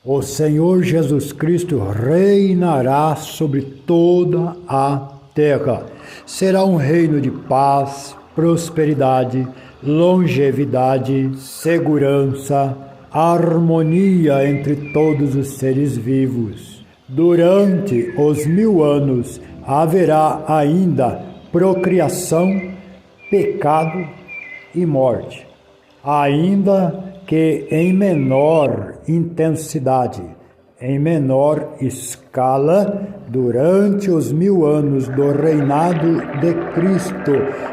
O Senhor Jesus Cristo reinará sobre toda a terra. Será um reino de paz, prosperidade, longevidade, segurança, harmonia entre todos os seres vivos. Durante os 1000 anos haverá ainda procriação, pecado e morte, ainda que em menor intensidade, em menor escala, durante os 1000 anos do reinado de Cristo,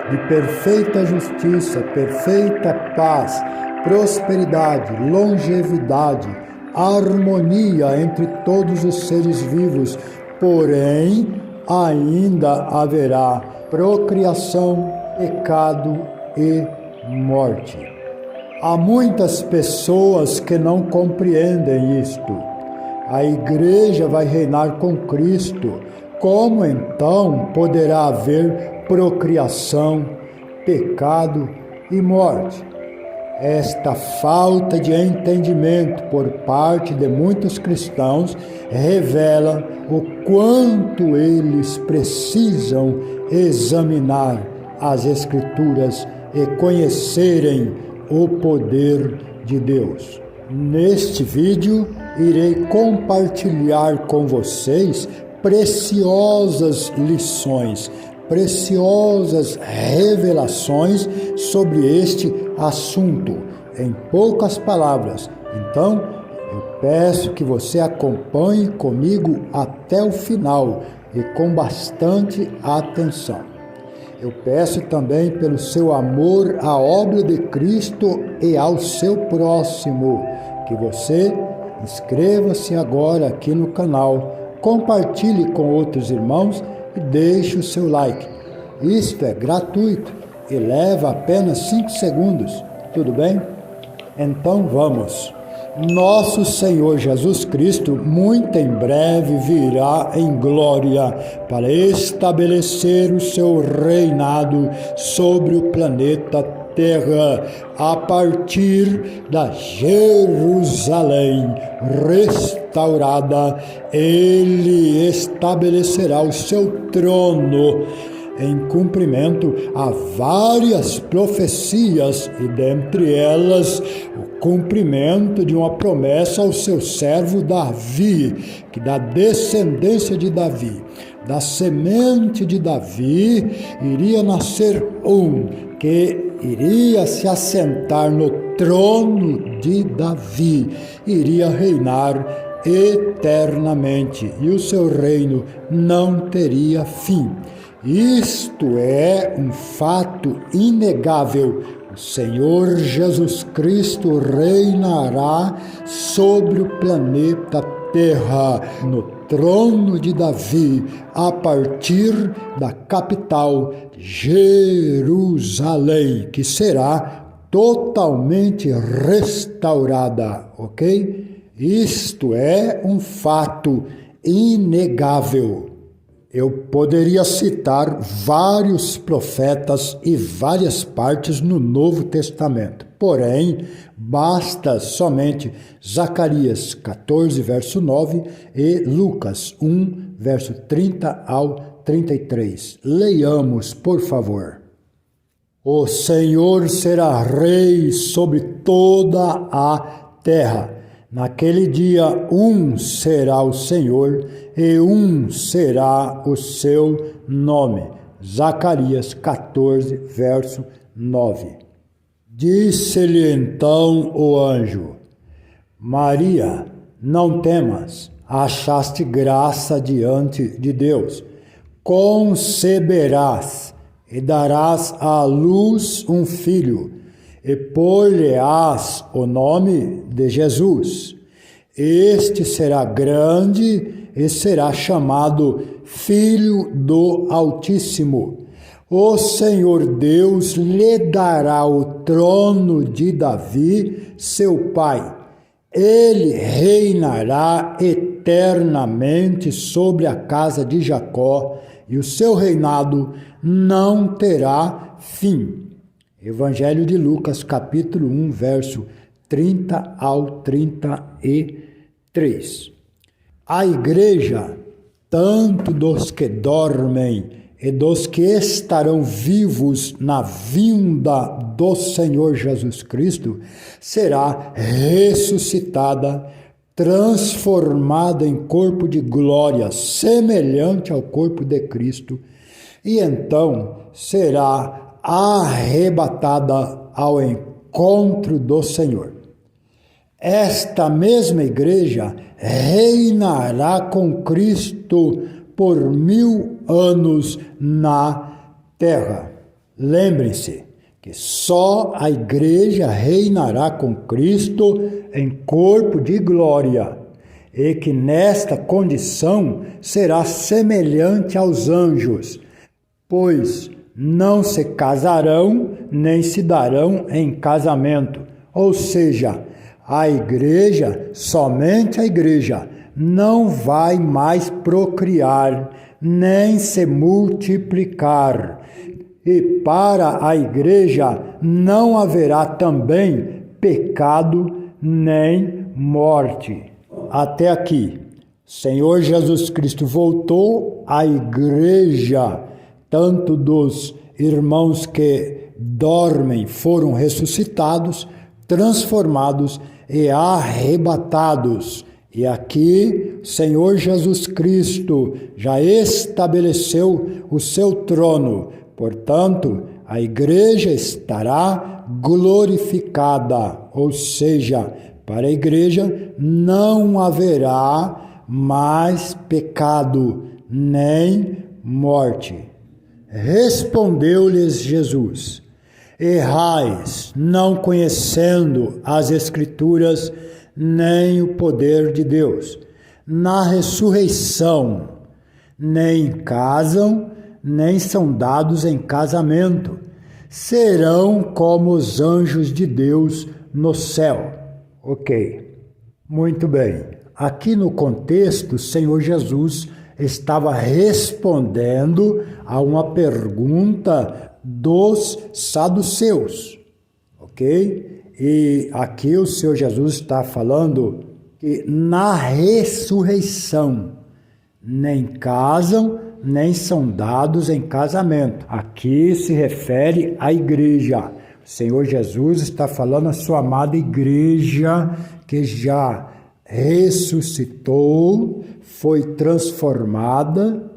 de perfeita justiça, perfeita paz, prosperidade, longevidade, harmonia entre todos os seres vivos, porém, ainda haverá procriação, pecado e morte. Há muitas pessoas que não compreendem isto. A igreja vai reinar com Cristo. Como então poderá haver procriação, pecado e morte? Esta falta de entendimento por parte de muitos cristãos revela o quanto eles precisam examinar as Escrituras e conhecerem o poder de Deus. Neste vídeo, irei compartilhar com vocês preciosas lições, preciosas revelações sobre este assunto, em poucas palavras. Então, eu peço que você acompanhe comigo até o final e com bastante atenção. Eu peço também pelo seu amor à obra de Cristo e ao seu próximo, que você inscreva-se agora aqui no canal, compartilhe com outros irmãos e deixe o seu like. Isto é gratuito e leva apenas 5 segundos, tudo bem? Então vamos! Nosso Senhor Jesus Cristo muito em breve virá em glória para estabelecer o seu reinado sobre o planeta Terra, a partir da Jerusalém restaurada. Ele estabelecerá o seu trono em cumprimento a várias profecias e dentre elas o cumprimento de uma promessa ao seu servo Davi, que da descendência de Davi, da semente de Davi, iria nascer um que iria se assentar no trono de Davi, iria reinar eternamente e o seu reino não teria fim. Isto é um fato inegável. O Senhor Jesus Cristo reinará sobre o planeta Terra, no trono de Davi, a partir da capital Jerusalém, que será totalmente restaurada, ok? Isto é um fato inegável. Eu poderia citar vários profetas e várias partes no Novo Testamento, porém, basta somente Zacarias 14, verso 9 e Lucas 1, verso 30 ao 33. Leiamos, por favor. O Senhor será rei sobre toda a terra. Naquele dia, um será o Senhor e um será o seu nome. Zacarias 14, verso 9. Disse-lhe então o anjo: Maria, não temas, achaste graça diante de Deus. Conceberás e darás à luz um filho, e pôr-lhe-ás o nome de Jesus. Este será grande e será chamado Filho do Altíssimo. O Senhor Deus lhe dará o trono de Davi, seu pai. Ele reinará eternamente sobre a casa de Jacó, e o seu reinado não terá fim. Evangelho de Lucas, capítulo 1, verso 30 ao 33. 3. A igreja, tanto dos que dormem e dos que estarão vivos na vinda do Senhor Jesus Cristo, será ressuscitada, transformada em corpo de glória, semelhante ao corpo de Cristo, e então será arrebatada ao encontro do Senhor. Esta mesma igreja reinará com Cristo por 1000 anos na terra. Lembrem-se que só a igreja reinará com Cristo em corpo de glória, e que nesta condição será semelhante aos anjos, pois não se casarão nem se darão em casamento. Ou seja, a igreja, somente a igreja, não vai mais procriar, nem se multiplicar. E para a igreja não haverá também pecado nem morte. Até aqui, Senhor Jesus Cristo voltou à igreja, tanto dos irmãos que dormem foram ressuscitados, transformados e arrebatados. E aqui, Senhor Jesus Cristo já estabeleceu o seu trono. Portanto, a igreja estará glorificada, ou seja, para a igreja não haverá mais pecado, nem morte. Respondeu-lhes Jesus: errais, não conhecendo as Escrituras, nem o poder de Deus. Na ressurreição, nem casam, nem são dados em casamento. Serão como os anjos de Deus no céu. Ok, muito bem. Aqui no contexto, o Senhor Jesus estava respondendo a uma pergunta dos saduceus, ok? E aqui o Senhor Jesus está falando que na ressurreição nem casam, nem são dados em casamento. Aqui se refere à igreja. O Senhor Jesus está falando à sua amada igreja que já ressuscitou, foi transformada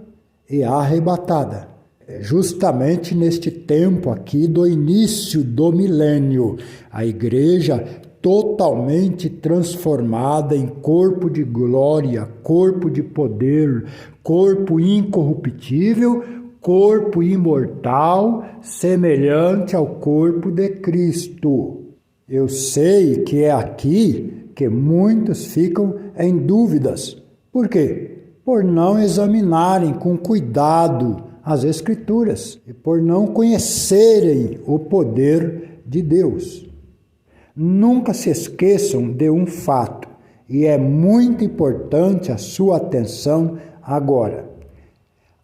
e arrebatada. Justamente neste tempo aqui do início do milênio, a igreja totalmente transformada em corpo de glória, corpo de poder, corpo incorruptível, corpo imortal, semelhante ao corpo de Cristo. Eu sei que é aqui que muitos ficam em dúvidas. Por quê? Por não examinarem com cuidado as Escrituras e por não conhecerem o poder de Deus. Nunca se esqueçam de um fato, e é muito importante a sua atenção agora.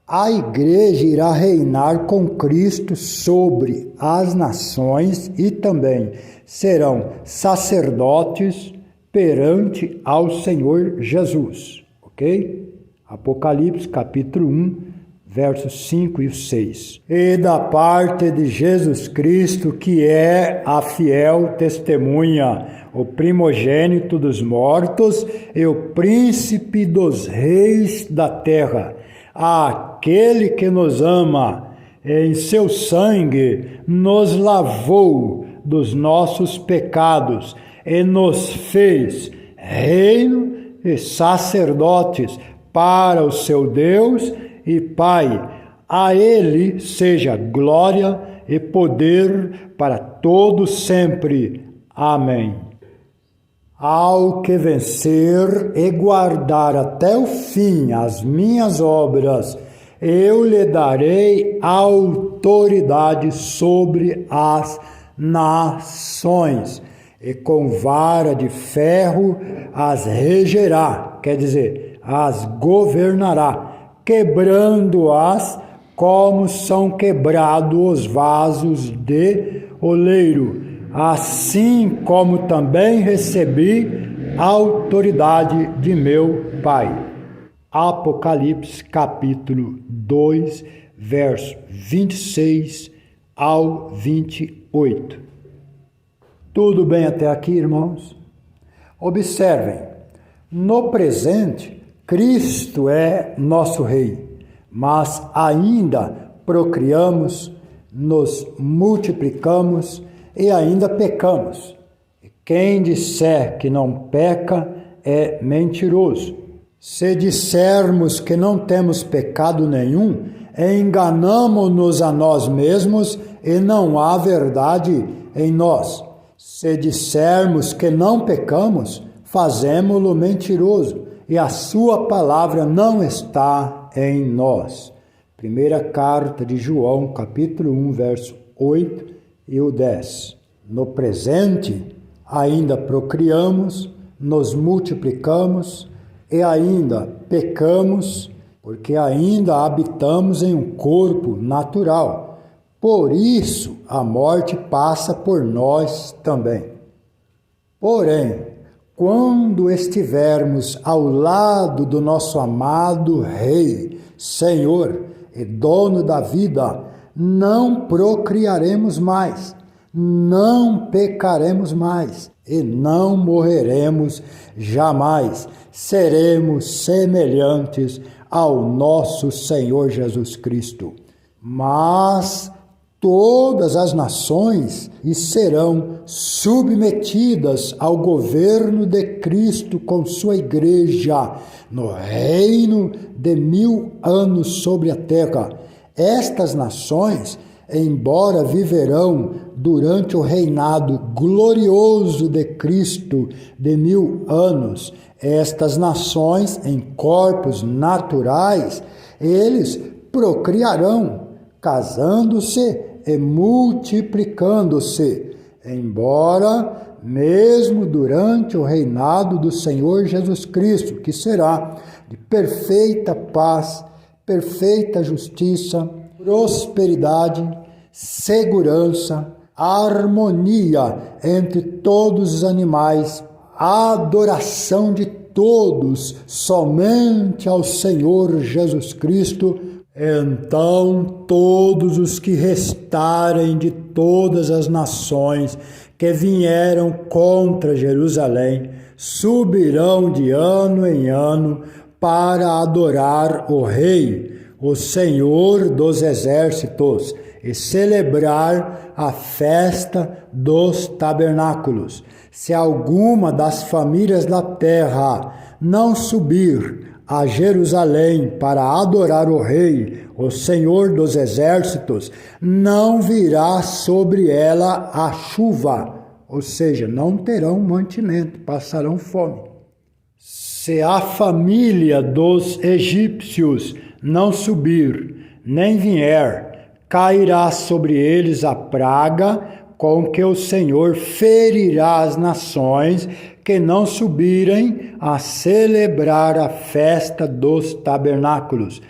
A igreja irá reinar com Cristo sobre as nações e também serão sacerdotes perante ao Senhor Jesus, ok? Apocalipse capítulo 1, versos 5 e 6. E da parte de Jesus Cristo, que é a fiel testemunha, o primogênito dos mortos e o príncipe dos reis da terra, aquele que nos ama, em seu sangue nos lavou dos nossos pecados e nos fez reino e sacerdotes para o seu Deus e Pai. A Ele seja glória e poder para todos sempre. Amém. Ao que vencer e guardar até o fim as minhas obras, eu lhe darei autoridade sobre as nações, e com vara de ferro as regerá, quer dizer, as governará, quebrando-as como são quebrados os vasos de oleiro. Assim como também recebi autoridade de meu Pai. Apocalipse capítulo 2, verso 26 ao 28. Tudo bem até aqui, irmãos? Observem, no presente, Cristo é nosso Rei, mas ainda procriamos, nos multiplicamos e ainda pecamos. Quem disser que não peca é mentiroso. Se dissermos que não temos pecado nenhum, enganamo-nos a nós mesmos e não há verdade em nós. Se dissermos que não pecamos, fazemo-lo mentiroso e a sua palavra não está em nós. Primeira carta de João, capítulo 1, verso 8 e o 10. No presente, ainda procriamos, nos multiplicamos e ainda pecamos, porque ainda habitamos em um corpo natural. Por isso, a morte passa por nós também. Porém, quando estivermos ao lado do nosso amado Rei, Senhor e Dono da vida, não procriaremos mais, não pecaremos mais e não morreremos jamais. Seremos semelhantes ao nosso Senhor Jesus Cristo. Mas todas as nações serão submetidas ao governo de Cristo com sua igreja, no reino de 1000 anos sobre a terra. Estas nações, embora viverão durante o reinado glorioso de Cristo de 1000 anos, estas nações em corpos naturais, eles procriarão, casando-se e multiplicando-se, embora mesmo durante o reinado do Senhor Jesus Cristo, que será de perfeita paz, perfeita justiça, prosperidade, segurança, harmonia entre todos os animais, adoração de todos somente ao Senhor Jesus Cristo. Então todos os que restarem de todas as nações que vieram contra Jerusalém subirão de ano em ano para adorar o Rei, o Senhor dos exércitos, e celebrar a festa dos tabernáculos. Se alguma das famílias da terra não subir a Jerusalém para adorar o Rei, o Senhor dos exércitos, não virá sobre ela a chuva, ou seja, não terão mantimento, passarão fome. Se a família dos egípcios não subir, nem vier, cairá sobre eles a praga com que o Senhor ferirá as nações que não subirem a celebrar a festa dos tabernáculos.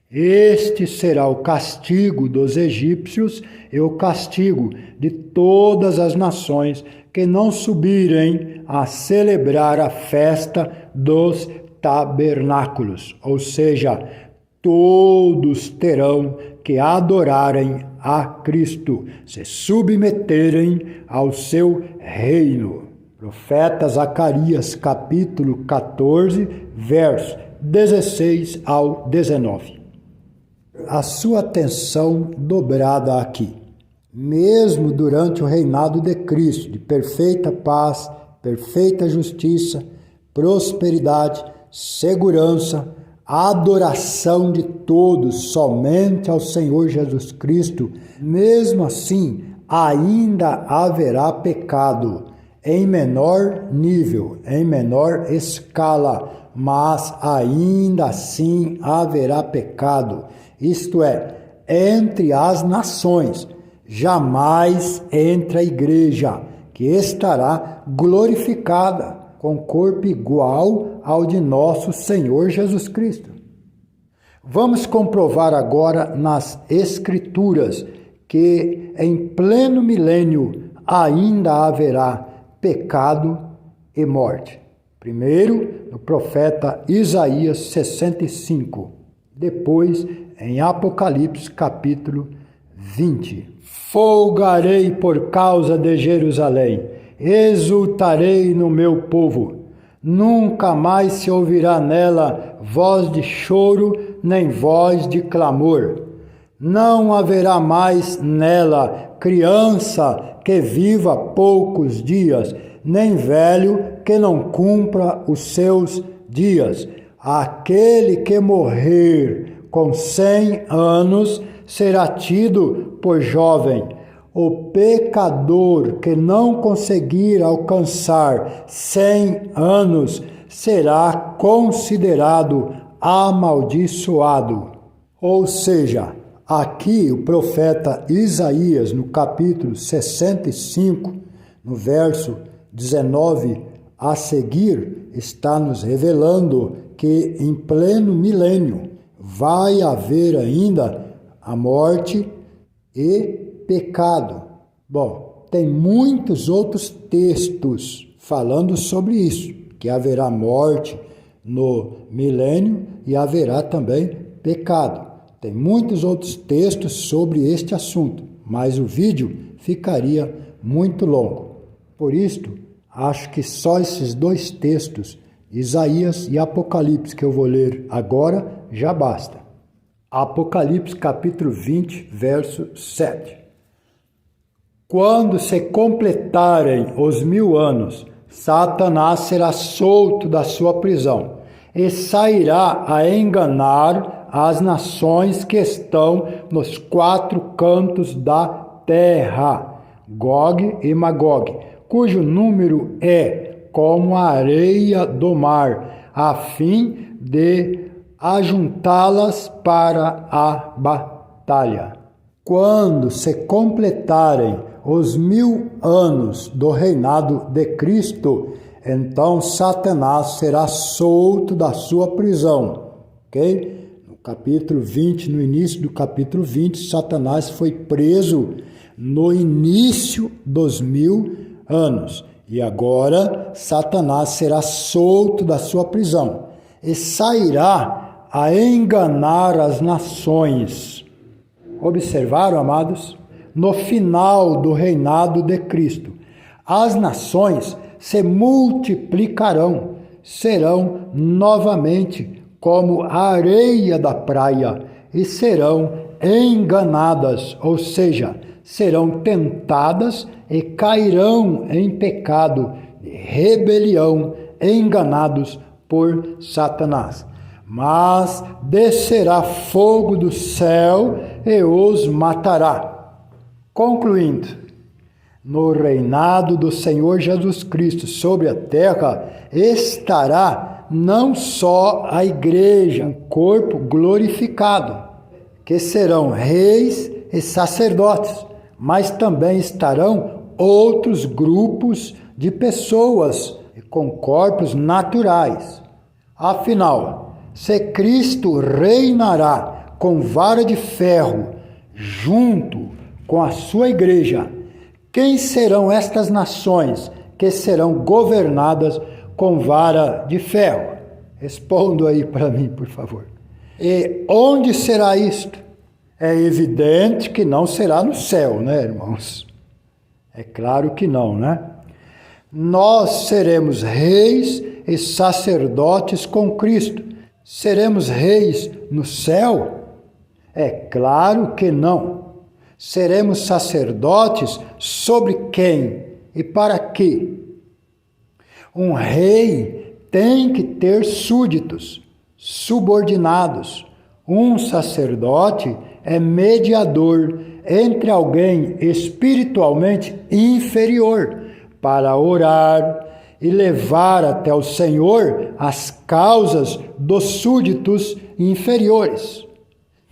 Este será o castigo dos egípcios e o castigo de todas as nações que não subirem a celebrar a festa dos tabernáculos. Ou seja, todos terão que adorarem a Cristo, se submeterem ao seu reino. Profeta Zacarias, capítulo 14, versos 16 ao 19. A sua atenção dobrada aqui. Mesmo durante o reinado de Cristo, de perfeita paz, perfeita justiça, prosperidade, segurança, adoração de todos somente ao Senhor Jesus Cristo, mesmo assim, ainda haverá pecado, em menor nível, em menor escala, mas ainda assim haverá pecado, isto é, entre as nações, jamais entre a igreja, que estará glorificada, com corpo igual ao de nosso Senhor Jesus Cristo. Vamos comprovar agora nas Escrituras que em pleno milênio ainda haverá pecado e morte. Primeiro, no profeta Isaías 65. Depois, em Apocalipse capítulo 20. Folgarei por causa de Jerusalém, exultarei no meu povo. Nunca mais se ouvirá nela voz de choro, nem voz de clamor. Não haverá mais nela criança que viva poucos dias, nem velho que não cumpra os seus dias. Aquele que morrer com 100 anos será tido por jovem. O pecador que não conseguir alcançar 100 anos será considerado amaldiçoado. Ou seja, aqui o profeta Isaías, no capítulo 65, no verso 19 a seguir, está nos revelando que em pleno milênio vai haver ainda a morte e pecado. Bom, tem muitos outros textos falando sobre isso, que haverá morte no milênio e haverá também pecado. Tem muitos outros textos sobre este assunto, mas o vídeo ficaria muito longo. Por isto, acho que só esses 2 textos, Isaías e Apocalipse, que eu vou ler agora, já basta. Apocalipse capítulo 20, verso 7. Quando se completarem os 1000 anos, Satanás será solto da sua prisão e sairá a enganar as nações que estão nos 4 cantos da terra, Gog e Magog, cujo número é como a areia do mar, a fim de ajuntá-las para a batalha. Quando se completarem os 1000 anos do reinado de Cristo, então Satanás será solto da sua prisão, ok? No capítulo 20, no início do capítulo 20, Satanás foi preso no início dos 1000 anos. E agora Satanás será solto da sua prisão e sairá a enganar as nações. Observaram, amados? No final do reinado de Cristo, as nações se multiplicarão, serão novamente como a areia da praia e serão enganadas, ou seja, serão tentadas e cairão em pecado, rebelião, enganados por Satanás. Mas descerá fogo do céu e os matará. Concluindo, no reinado do Senhor Jesus Cristo sobre a terra estará não só a igreja, um corpo glorificado, que serão reis e sacerdotes, mas também estarão outros grupos de pessoas com corpos naturais. Afinal, se Cristo reinará com vara de ferro junto com a sua igreja, quem serão estas nações que serão governadas com vara de ferro? Responda aí para mim, por favor. E onde será isto? É evidente que não será no céu, né, irmãos? É claro que não, né? Nós seremos reis e sacerdotes com Cristo. Seremos reis no céu? É claro que não. Seremos sacerdotes sobre quem e para quê? Um rei tem que ter súditos, subordinados. Um sacerdote é mediador entre alguém espiritualmente inferior para orar e levar até o Senhor as causas dos súditos inferiores.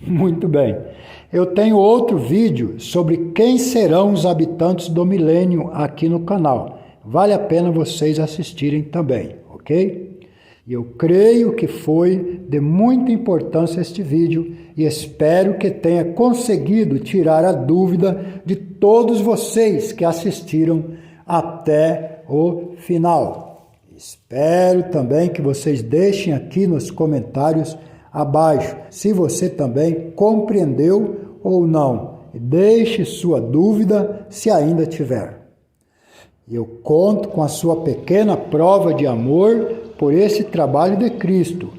Muito bem. Eu tenho outro vídeo sobre quem serão os habitantes do milênio aqui no canal. Vale a pena vocês assistirem também, ok? E eu creio que foi de muita importância este vídeo e espero que tenha conseguido tirar a dúvida de todos vocês que assistiram até o final. Espero também que vocês deixem aqui nos comentários abaixo se você também compreendeu ou não. Deixe sua dúvida se ainda tiver. Eu conto com a sua pequena prova de amor por esse trabalho de Cristo.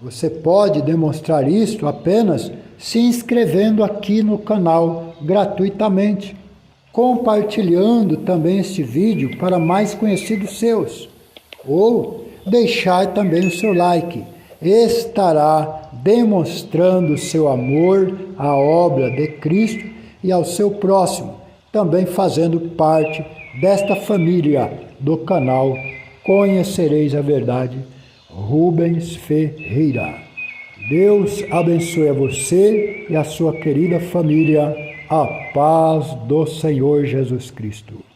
Você pode demonstrar isso apenas se inscrevendo aqui no canal gratuitamente, compartilhando também este vídeo para mais conhecidos seus, ou deixar também o seu like. Estará demonstrando seu amor à obra de Cristo e ao seu próximo, também fazendo parte desta família do canal Conhecereis a Verdade, Rubens Ferreira. Deus abençoe a você e a sua querida família. A paz do Senhor Jesus Cristo.